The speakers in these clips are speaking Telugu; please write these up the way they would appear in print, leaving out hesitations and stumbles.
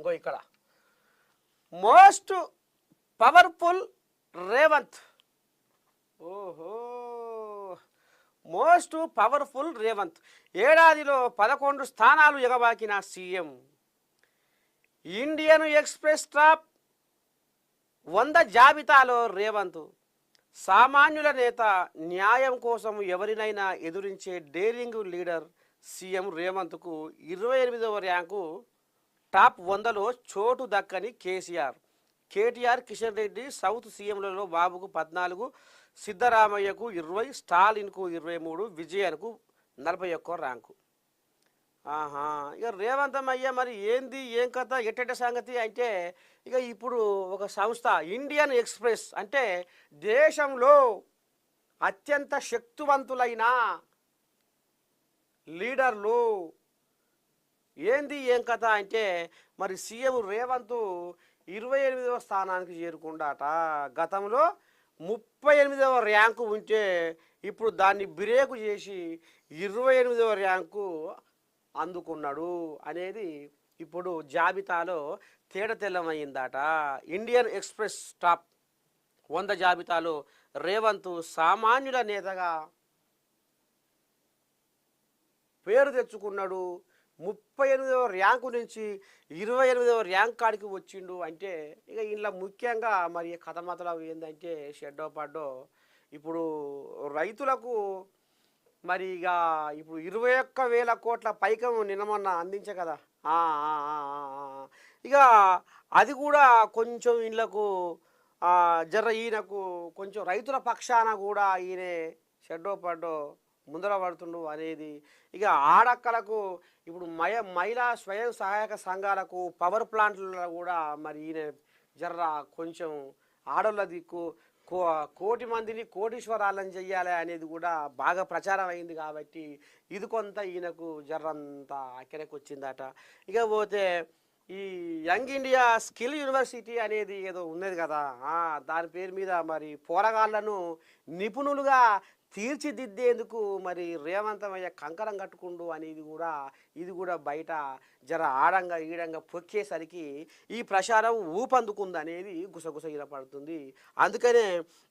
ఇంకో ఇక్కడ మోస్ట్ పవర్ఫుల్ రేవంత్. ఓహో, మోస్ట్ పవర్ఫుల్ రేవంత్. ఏడాదిలో 11 స్థానాలు ఎగబాకిన సీఎం. ఇండియన్ ఎక్స్ప్రెస్ టాప్ 100 జాబితాలో రేవంత్. సామాన్యుల నేత, న్యాయం కోసం ఎవరినైనా ఎదురించే డేరింగ్ లీడర్ సీఎం రేవంత్కు 28వ ర్యాంకు. టాప్ 100లో చోటు దక్కని KCR, KTR, Kishan Reddy. South సీఎంలలో బాబుకు 14, సిద్ధరామయ్యకు 20, స్టాలిన్కు 23, విజయన్కు 41 ర్యాంకు. ఇక రేవంతమయ్య మరి ఏంది ఏం కథ ఎట్టెట సంగతి అంటే, ఇక ఇప్పుడు ఒక సంస్థ ఇండియన్ ఎక్స్ప్రెస్ అంటే దేశంలో అత్యంత శక్తివంతులైన లీడర్లు ఏంది ఏం కథ అంటే, మరి సీఎం రేవంత్ 28వ స్థానానికి చేరుకుండాట. గతంలో 38వ ర్యాంకు ఉంటే ఇప్పుడు దాన్ని బ్రేకు చేసి 28వ ర్యాంకు అందుకున్నాడు అనేది ఇప్పుడు జాబితాలో తేటతెల్లమైందట. ఇండియన్ ఎక్స్ప్రెస్ టాప్ 100 జాబితాలో రేవంత్ సామాన్యుల నేతగా పేరు తెచ్చుకున్నాడు. 38వ ర్యాంకు నుంచి 28వ ర్యాంక్ కాడికి వచ్చిండు. అంటే ఇక ఇంట్లో ముఖ్యంగా మరి కథ మాత్రం ఏంటంటే షెడ్డో పడ్డో ఇప్పుడు రైతులకు మరి ఇక ఇప్పుడు 21,000 కోట్ల పైకం నిన్న అందించే కదా. ఇక అది కూడా కొంచెం ఇళ్ళకు జర్ర ఈయనకు కొంచెం రైతుల పక్షాన కూడా ఈయన షెడ్డో పడ్డో ముందర పడుతుండు అనేది. ఇక ఆడక్కలకు ఇప్పుడు మహిళా స్వయం సహాయక సంఘాలకు పవర్ ప్లాంట్లలో కూడా మరి ఈయన జర్ర కొంచెం ఆడోళ్ళ దిక్కు కోటి మందిని కోటీశ్వరాలను చెయ్యాలి అనేది కూడా బాగా ప్రచారం అయింది. కాబట్టి ఇది కొంత ఈయనకు జర్రంతా అక్కడికి వచ్చిందట. ఇక పోతే ఈ యంగ్ ఇండియా స్కిల్ యూనివర్సిటీ అనేది ఏదో ఉన్నది కదా, దాని పేరు మీద మరి పోరగాళ్లను నిపుణులుగా తీర్చిదిద్దేందుకు మరి రేవంతమయ్య కంకణం కట్టుకుండు అనేది కూడా ఇది కూడా బయట జర ఆడంగా ఈడంగా పొక్కేసరికి ఈ ప్రచారం ఊపందుకుంది అనేది గుసగుస పడుతుంది. అందుకనే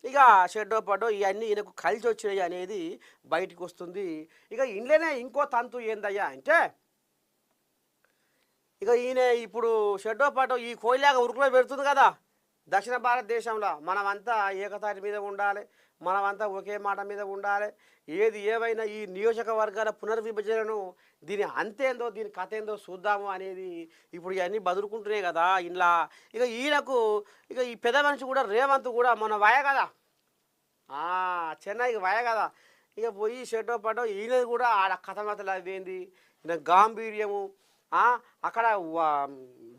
ఇక షెడ్డో పడ్డో ఇవన్నీ ఈయనకు కలిసి వచ్చినాయి అనేది బయటికి వస్తుంది. ఇక ఇంట్లోనే ఇంకో తంతు ఏందయ్యా అంటే, ఇక ఈయన ఇప్పుడు షెడ్డో పడ్డో ఈ కోయిలాగా ఉరుకులో పెడుతుంది కదా. దక్షిణ భారతదేశంలో మనమంతా ఏకతాటి మీద ఉండాలి, మనమంతా ఒకే మాట మీద ఉండాలి. ఏది ఏవైనా ఈ నియోజకవర్గాల పునర్విభజనను దీని అంతేందో దీని కథ ఏందో చూద్దాము అనేది ఇప్పుడు ఇవన్నీ బదులుకుంటున్నాయి కదా ఇలా. ఇక ఈయనకు ఇక ఈ పెద్ద మనిషి కూడా రేవంత్ కూడా మన వయ కదా, చెన్నైకి వయ కదా. ఇక పోయి షెడ్డో పడ్డో ఈయనది కూడా ఆడ కథ మాతలు అవేంది ఈయన గాంభీర్యము, అక్కడ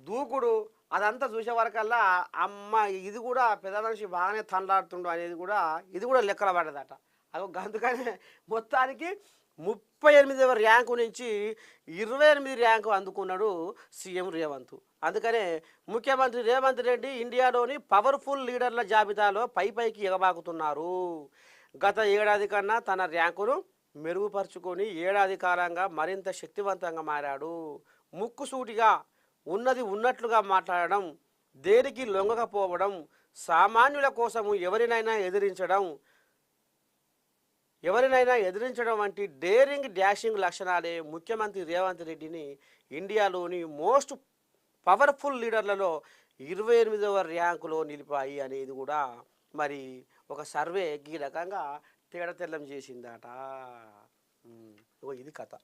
దూకుడు అదంతా చూసే వరకల్లా అమ్మ ఇది కూడా పెద్ద మనిషి బాగానే తండ్లాడుతుండు అనేది కూడా ఇది కూడా లెక్కల పడ్డదట. అది అందుకనే మొత్తానికి 38వ ర్యాంకు నుంచి 28 ర్యాంకు అందుకున్నాడు సీఎం రేవంత్. అందుకనే ముఖ్యమంత్రి రేవంత్ రెడ్డి ఇండియాలోని పవర్ఫుల్ లీడర్ల జాబితాలో పైకి ఎగబాకుతున్నారు. గత ఏడాది కన్నా తన ర్యాంకును మెరుగుపరుచుకొని ఏడాది కాలంగా మరింత శక్తివంతంగా మారాడు. ముక్కుసూటిగా ఉన్నది ఉన్నట్లుగా మాట్లాడడం, దేనికి లొంగకపోవడం, సామాన్యుల కోసము ఎవరినైనా ఎదిరించడం వంటి డేరింగ్ డాషింగ్ లక్షణాలే ముఖ్యమంత్రి రేవంత్ రెడ్డిని ఇండియాలోని మోస్ట్ పవర్ఫుల్ లీడర్లలో 28వ ర్యాంకులో నిలిపాయి అనేది కూడా మరి ఒక సర్వే ఈ రకంగా తేడతెల్లం చేసిందట. ఇది కథ.